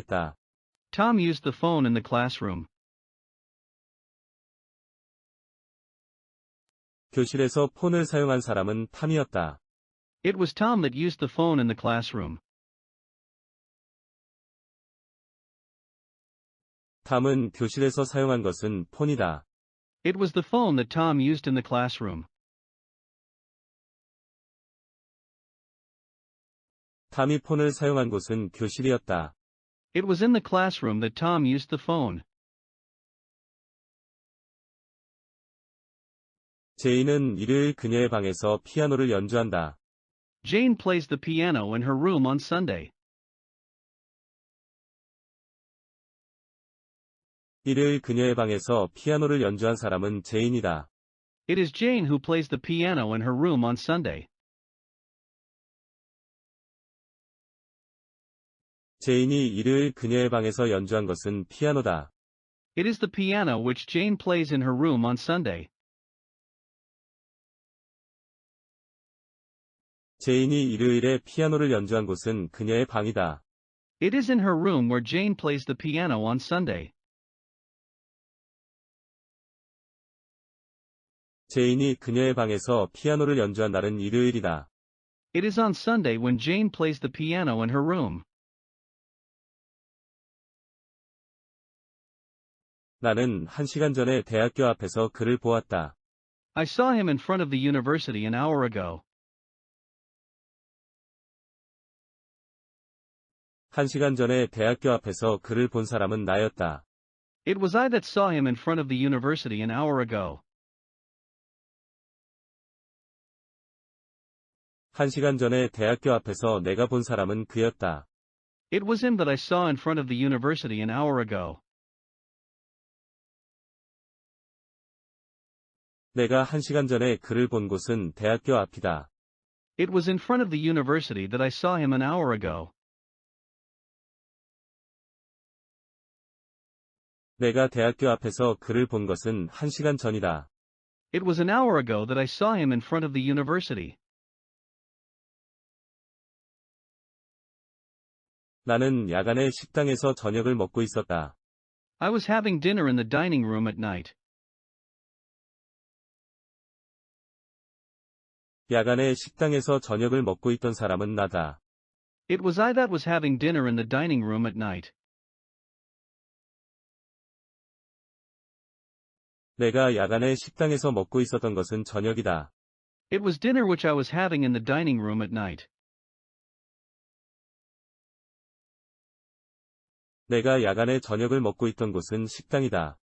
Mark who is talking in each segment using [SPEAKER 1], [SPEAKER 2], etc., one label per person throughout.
[SPEAKER 1] 사용했다.
[SPEAKER 2] Tom used the phone in the classroom.
[SPEAKER 1] 교실에서 폰을 사용한 사람은 탐이었다.
[SPEAKER 2] It was Tom that used the phone in the classroom.
[SPEAKER 1] 탐은 교실에서 사용한 것은 폰이다.
[SPEAKER 2] It was the phone that Tom used in the classroom.
[SPEAKER 1] 탐이 폰을 사용한 곳은 교실이었다.
[SPEAKER 2] It was in the classroom that Tom used the phone.
[SPEAKER 1] 제인은 일요일 그녀의 방에서 피아노를 연주한다.
[SPEAKER 2] Jane plays the piano in her room on Sunday.
[SPEAKER 1] 일요일 그녀의 방에서 피아노를 연주한 사람은 제인이다.
[SPEAKER 2] It is Jane who plays the piano in her room on Sunday.
[SPEAKER 1] 제인이 일요일 그녀의 방에서 연주한 것은 피아노다.
[SPEAKER 2] It is the piano which Jane plays in her room on Sunday.
[SPEAKER 1] 제인이 일요일에 피아노를 연주한 곳은 그녀의 방이다.
[SPEAKER 2] It is in her room where Jane plays the piano on Sunday.
[SPEAKER 1] 제인이 그녀의 방에서 피아노를 연주한 날은 일요일이다.
[SPEAKER 2] It is on Sunday when Jane plays the piano in her room.
[SPEAKER 1] 나는 1시간 전에 대학교 앞에서 그를 보았다.
[SPEAKER 2] I saw him in front of the university an hour ago.
[SPEAKER 1] 1시간 전에 대학교 앞에서 그를 본 사람은 나였다.
[SPEAKER 2] It was I that saw him in front of the university an hour ago.
[SPEAKER 1] 1시간 전에 대학교 앞에서 내가 본 사람은 그였다.
[SPEAKER 2] It was him that I saw in front of the university an hour ago.
[SPEAKER 1] 내가 1시간 전에 그를 본 곳은 대학교 앞이다.
[SPEAKER 2] It was in front of the university that I saw him an hour ago.
[SPEAKER 1] 내가 대학교 앞에서 그를 본 것은 1시간 전이다.
[SPEAKER 2] It was an hour ago that I saw him in front of the university.
[SPEAKER 1] 나는 야간에 식당에서 저녁을 먹고 있었다.
[SPEAKER 2] I was having dinner in the dining room at night.
[SPEAKER 1] 야간에 식당에서 저녁을 먹고 있던 사람은 나다.
[SPEAKER 2] It was I that was having dinner in the dining room at night.
[SPEAKER 1] 내가 야간에 식당에서 먹고 있었던 것은 저녁이다.
[SPEAKER 2] It was dinner which I was having in the dining room at night.
[SPEAKER 1] 내가 야간에 저녁을 먹고 있던 곳은 식당이다.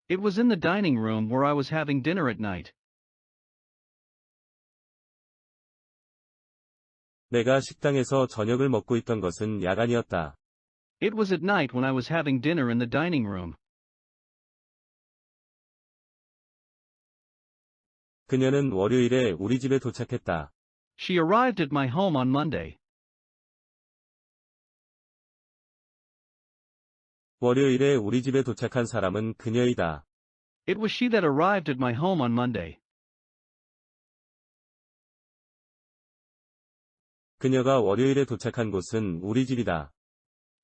[SPEAKER 2] It was in the dining room where I was having dinner at night.
[SPEAKER 1] 내가 식당에서 저녁을 먹고 있던 것은 야간이었다.
[SPEAKER 2] It was at night when I was having dinner in the dining room.
[SPEAKER 1] 그녀는 월요일에 우리 집에 도착했다.
[SPEAKER 2] She arrived at my home on Monday.
[SPEAKER 1] 월요일에 우리 집에 도착한 사람은 그녀이다.
[SPEAKER 2] It was she that arrived at my home on Monday.
[SPEAKER 1] 그녀가 월요일에 도착한 곳은 우리 집이다.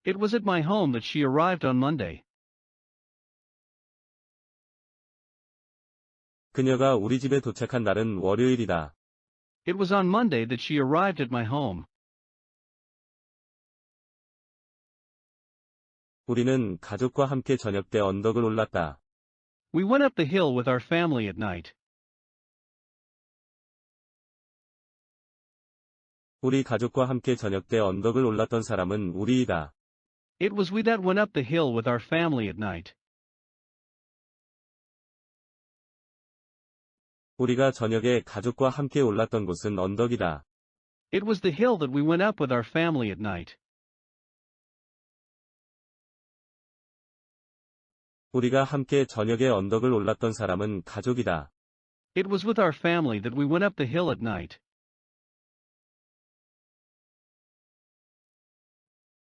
[SPEAKER 2] It was at my home that she arrived on Monday.
[SPEAKER 1] 그녀가 우리 집에 도착한 날은 월요일이다.
[SPEAKER 2] It was on Monday that she arrived at my home.
[SPEAKER 1] 우리는 가족과 함께 저녁 때 언덕을 올랐다.
[SPEAKER 2] We went up the hill with our family at night.
[SPEAKER 1] 우리 가족과 함께 저녁 때 언덕을 올랐던 사람은 우리이다.
[SPEAKER 2] It was we that went up the hill with our family at night.
[SPEAKER 1] 우리가 저녁에 가족과 함께 올랐던 곳은 언덕이다.
[SPEAKER 2] It was the hill that we went up with our family at night.
[SPEAKER 1] 우리가 함께 저녁에 언덕을 올랐던 사람은 가족이다.
[SPEAKER 2] It was with our family that we went up the hill at night.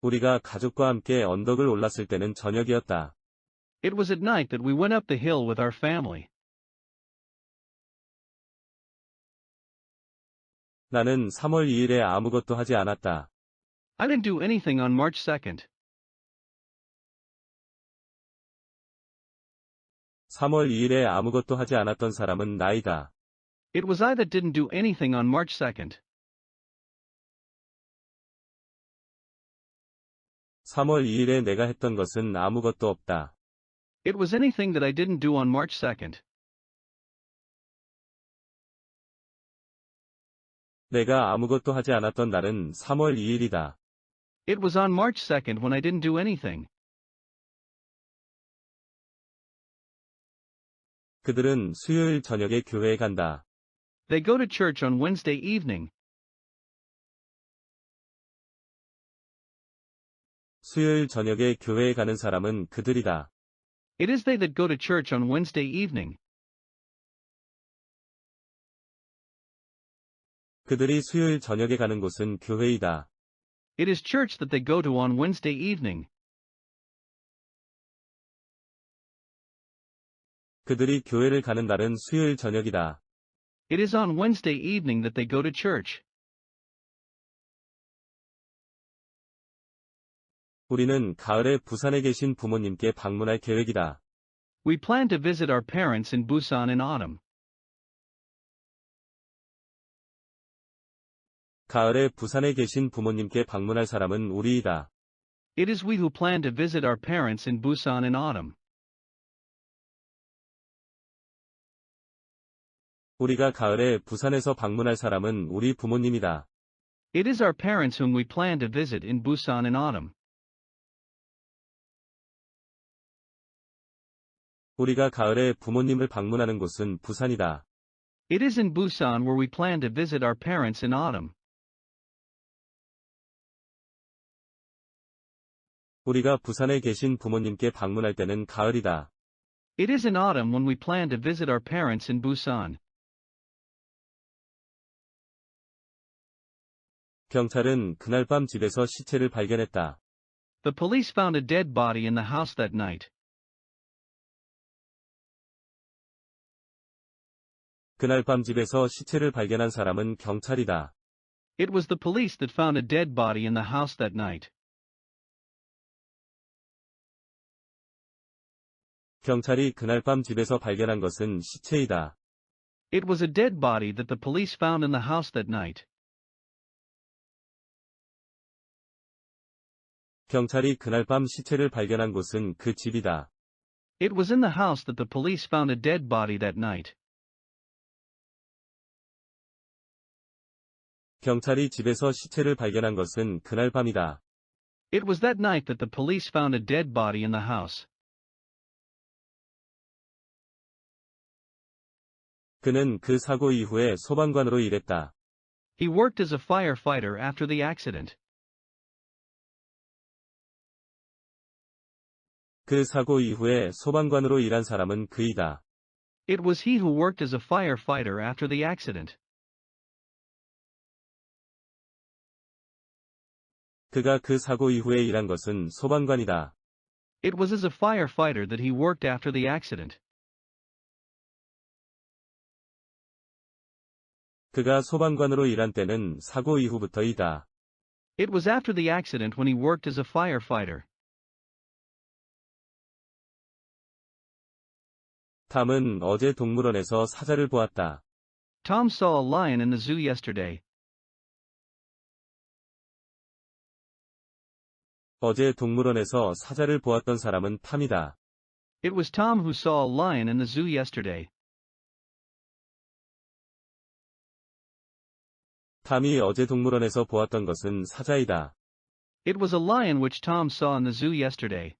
[SPEAKER 1] 우리가 가족과 함께 언덕을 올랐을 때는 저녁이었다.
[SPEAKER 2] It was at night that we went up the hill with our family.
[SPEAKER 1] 나는 3월 2일에 아무것도 하지 않았다.
[SPEAKER 2] I didn't do anything on March 2nd.
[SPEAKER 1] 3월 2일에 아무것도 하지 않았던 사람은 나이다.
[SPEAKER 2] It was I that didn't do anything on March 2nd.
[SPEAKER 1] 3월 2일에 내가 했던 것은 아무것도 없다.
[SPEAKER 2] It was anything that I didn't do on March 2nd.
[SPEAKER 1] 내가 아무것도 하지 않았던 날은 3월 2일이다.
[SPEAKER 2] It was on March 2nd when I didn't do anything.
[SPEAKER 1] 그들은 수요일 저녁에 교회에 간다.
[SPEAKER 2] They go to church on Wednesday evening.
[SPEAKER 1] 수요일 저녁에 교회에 가는 사람은 그들이다.
[SPEAKER 2] It is they that go to church on Wednesday evening.
[SPEAKER 1] 그들이 수요일 저녁에 가는 곳은 교회이다.
[SPEAKER 2] It is church that they go to on Wednesday evening.
[SPEAKER 1] 그들이 교회를 가는 날은 수요일 저녁이다.
[SPEAKER 2] It is on Wednesday evening that they go to church.
[SPEAKER 1] 우리는 가을에 부산에 계신 부모님께 방문할 계획이다.
[SPEAKER 2] We plan to visit our parents in Busan in autumn.
[SPEAKER 1] 가을에 부산에 계신 부모님께 방문할 사람은 우리이다.
[SPEAKER 2] It is we who plan to visit our parents in Busan in autumn.
[SPEAKER 1] 우리가 가을에 부산에서 방문할 사람은 우리 부모님이다.
[SPEAKER 2] It is our parents whom we plan to visit in Busan in autumn.
[SPEAKER 1] 우리가 가을에 부모님을 방문하는 곳은 부산이다.
[SPEAKER 2] It is in Busan where we plan to visit our parents in autumn.
[SPEAKER 1] 우리가 부산에 계신 부모님께 방문할 때는 가을이다.
[SPEAKER 2] It is in autumn when we plan to visit our parents in Busan.
[SPEAKER 1] 경찰은 그날 밤 집에서 시체를 발견했다.
[SPEAKER 2] The police found a dead body in the house that night.
[SPEAKER 1] 그날 밤 집에서 시체를 발견한 사람은 경찰이다.
[SPEAKER 2] It was the police that found a dead body in the house that night.
[SPEAKER 1] 경찰이 그날 밤 집에서 발견한 것은 시체이다.
[SPEAKER 2] It was a dead body that the police found in the house that night.
[SPEAKER 1] 경찰이 그날 밤 시체를 발견한 곳은 그 집이다.
[SPEAKER 2] It was in the house that the police found a dead body that night.
[SPEAKER 1] 경찰이 집에서 시체를 발견한 것은 그날 밤이다.
[SPEAKER 2] It was that night that the police found a dead body in the house.
[SPEAKER 1] 그는 그 사고 이후에 소방관으로 일했다.
[SPEAKER 2] He worked as a firefighter after the accident.
[SPEAKER 1] 그 사고 이후에 소방관으로 일한 사람은 그이다.
[SPEAKER 2] It was he who worked as a firefighter after the accident.
[SPEAKER 1] 그가 그 사고 이후에 일한 것은 소방관이다.
[SPEAKER 2] It was as a firefighter that he worked after the accident.
[SPEAKER 1] 그가 소방관으로 일한 때는 사고 이후부터이다.
[SPEAKER 2] It was after the accident when he worked as a firefighter.
[SPEAKER 1] 탐은 어제 동물원에서 사자를 보았다.
[SPEAKER 2] Tom saw a lion in the zoo yesterday.
[SPEAKER 1] 어제 동물원에서 사자를 보았던 사람은 탐이다.
[SPEAKER 2] It was Tom who saw a lion in the zoo yesterday.
[SPEAKER 1] 탐이 어제 동물원에서 보았던 것은 사자이다.
[SPEAKER 2] It was a lion which Tom saw in the zoo yesterday.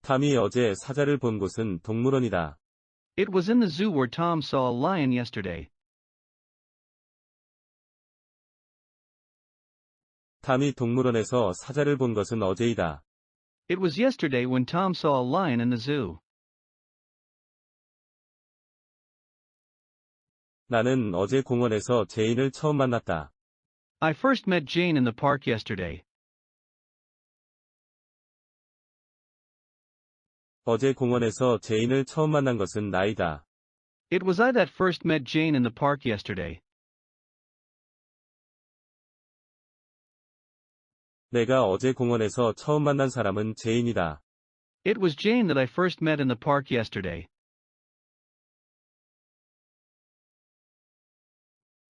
[SPEAKER 1] 탐이 어제 사자를 본 곳은 동물원이다.
[SPEAKER 2] It was in the zoo where Tom saw a lion yesterday.
[SPEAKER 1] 탐이 동물원에서 사자를 본 것은 어제이다.
[SPEAKER 2] It was yesterday when Tom saw a lion in the zoo.
[SPEAKER 1] 나는 어제 공원에서 제인을 처음 만났다.
[SPEAKER 2] I first met Jane in the park yesterday.
[SPEAKER 1] 어제 공원에서 제인을 처음 만난 것은 나이다.
[SPEAKER 2] It was I that first met Jane in the park yesterday.
[SPEAKER 1] 내가 어제 공원에서 처음 만난 사람은 제인이다.
[SPEAKER 2] It was Jane that I first met in the park yesterday.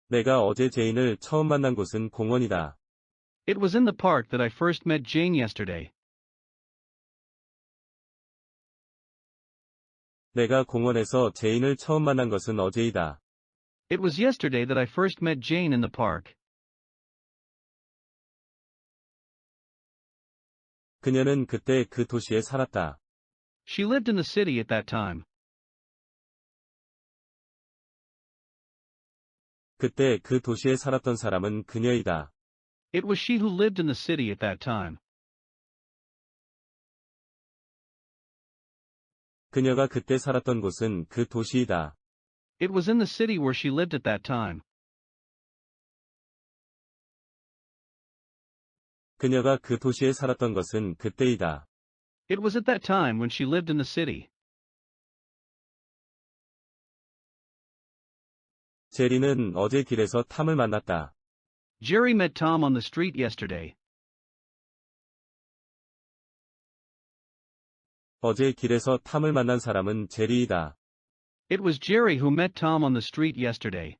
[SPEAKER 1] 내가 어제 제인을 처음 만난 곳은 공원이다.
[SPEAKER 2] It was in the park that I first met Jane yesterday.
[SPEAKER 1] 내가 공원에서 제인을 처음 만난 것은 어제이다.
[SPEAKER 2] It was yesterday that I first met Jane in the park.
[SPEAKER 1] 그녀는 그때 그 도시에 살았다.
[SPEAKER 2] She lived in the city at that time.
[SPEAKER 1] 그때 그 도시에 살았던 사람은 그녀이다.
[SPEAKER 2] It was she who lived in the city at that time.
[SPEAKER 1] 그녀가 그때 살았던 곳은 그 도시이다.
[SPEAKER 2] It was in the city where she lived at that time.
[SPEAKER 1] 그녀가 그 도시에 살았던 것은 그때이다.
[SPEAKER 2] It was at that time when she lived in the city.
[SPEAKER 1] 제리는 어제 길에서 탐을 만났다.
[SPEAKER 2] Jerry met Tom on the street yesterday.
[SPEAKER 1] 어제 길에서 탐을 만난 사람은 제리이다.
[SPEAKER 2] It was Jerry who met Tom on the street yesterday.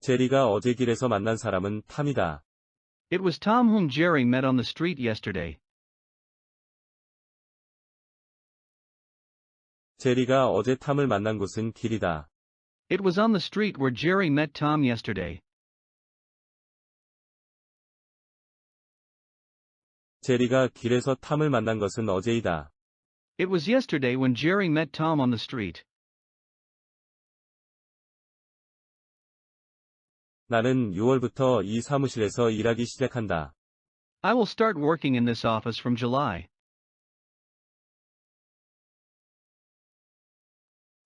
[SPEAKER 1] 제리가 어제 길에서 만난 사람은 탐이다.
[SPEAKER 2] It was Tom whom Jerry met on the street yesterday.
[SPEAKER 1] 제리가 어제 탐을 만난 곳은 길이다.
[SPEAKER 2] It was on the street where Jerry met Tom yesterday.
[SPEAKER 1] 제리가 길에서 탐을 만난 것은 어제이다.
[SPEAKER 2] It was yesterday when Jerry met Tom on the street.
[SPEAKER 1] 나는 6월부터 이 사무실에서 일하기 시작한다.
[SPEAKER 2] I will start working in this office from July.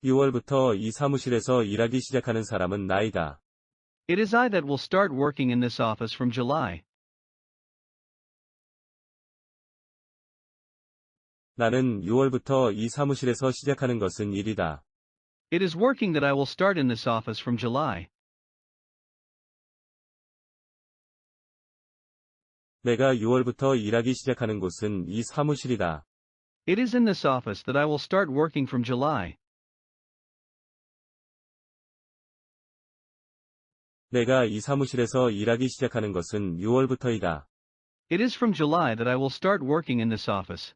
[SPEAKER 1] 6월부터 이 사무실에서 일하기 시작하는 사람은 나이다.
[SPEAKER 2] It is I that will start working in this office from July.
[SPEAKER 1] 나는 6월부터 이 사무실에서 시작하는 것은 일이다.
[SPEAKER 2] It is working that I will start in this office from July.
[SPEAKER 1] 내가 6월부터 일하기 시작하는 곳은 이 사무실이다.
[SPEAKER 2] It is in this office that I will start working from July.
[SPEAKER 1] 내가 이 사무실에서 일하기 시작하는 것은 6월부터이다.
[SPEAKER 2] It is from July that I will start working in this office.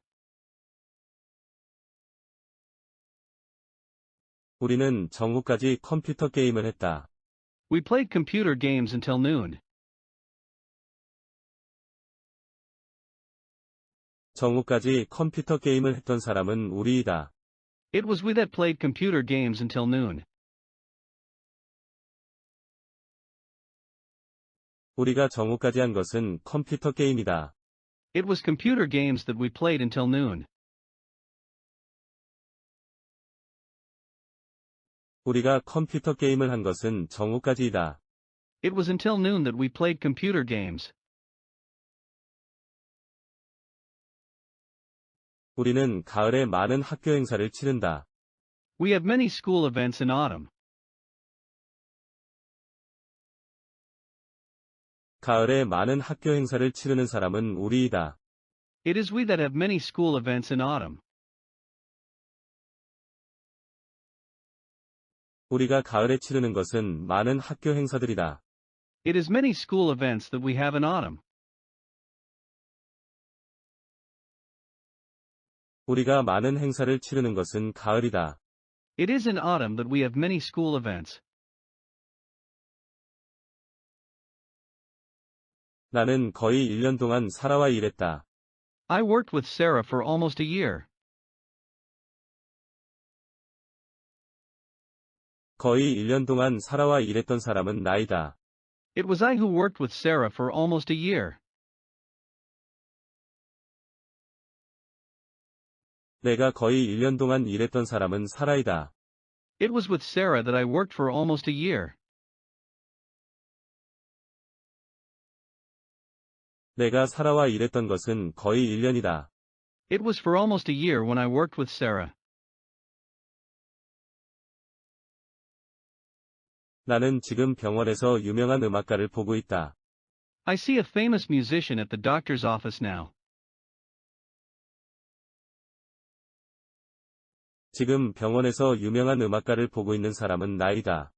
[SPEAKER 1] 우리는 정오까지 컴퓨터 게임을 했다.
[SPEAKER 2] We played computer games until noon.
[SPEAKER 1] 정오까지 컴퓨터 게임을 했던 사람은 우리이다.
[SPEAKER 2] It was we that played computer games until noon.
[SPEAKER 1] 우리가 정오까지 한 것은 컴퓨터 게임이다.
[SPEAKER 2] It was computer games that we played until noon.
[SPEAKER 1] 우리가 컴퓨터 게임을 한 것은 정오까지이다.
[SPEAKER 2] It was until noon that we played computer games.
[SPEAKER 1] 우리는 가을에 많은 학교 행사를 치른다.
[SPEAKER 2] We have many school events in autumn.
[SPEAKER 1] 가을에 많은 학교 행사를 치르는 사람은 우리이다.
[SPEAKER 2] It is we that have many school events in autumn.
[SPEAKER 1] 우리가 가을에 치르는 것은 많은 학교 행사들이다.
[SPEAKER 2] It is many school events that we have in autumn.
[SPEAKER 1] 우리가 많은 행사를 치르는 것은 가을이다.
[SPEAKER 2] It is in autumn that we have many school events.
[SPEAKER 1] 나는 거의 1년 동안 사라와 일했다.
[SPEAKER 2] I worked with Sarah for almost a year.
[SPEAKER 1] 거의 1년 동안 사라와 일했던 사람은 나이다.
[SPEAKER 2] It was I who worked with Sarah for almost a year.
[SPEAKER 1] 내가 거의 1년 동안 일했던 사람은 사라이다.
[SPEAKER 2] It was with Sarah that I worked for almost a year.
[SPEAKER 1] 내가 사라와 일했던 것은 거의 1년이다.
[SPEAKER 2] It was for almost a year when I worked with Sarah.
[SPEAKER 1] 나는 지금 병원에서 유명한 음악가를 보고 있다.
[SPEAKER 2] I see a famous musician at the doctor's office now.
[SPEAKER 1] 지금 병원에서 유명한 음악가를 보고 있는 사람은 나이다.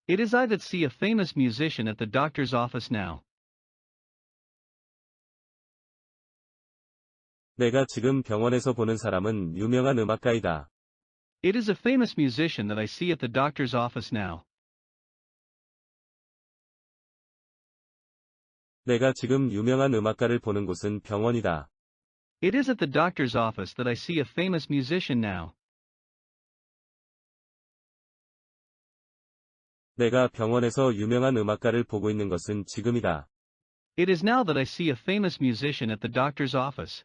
[SPEAKER 2] It is I that see a famous musician at the doctor's office now.
[SPEAKER 1] 내가 지금 병원에서 보는 사람은 유명한 음악가이다.
[SPEAKER 2] It is a famous musician that I see at the doctor's office now.
[SPEAKER 1] 내가 지금 유명한 음악가를 보는 곳은 병원이다.
[SPEAKER 2] It is at the doctor's office that I see a famous musician now.
[SPEAKER 1] 내가 병원에서 유명한 음악가를 보고 있는 것은 지금이다.
[SPEAKER 2] It is now that I see a famous musician at the doctor's office.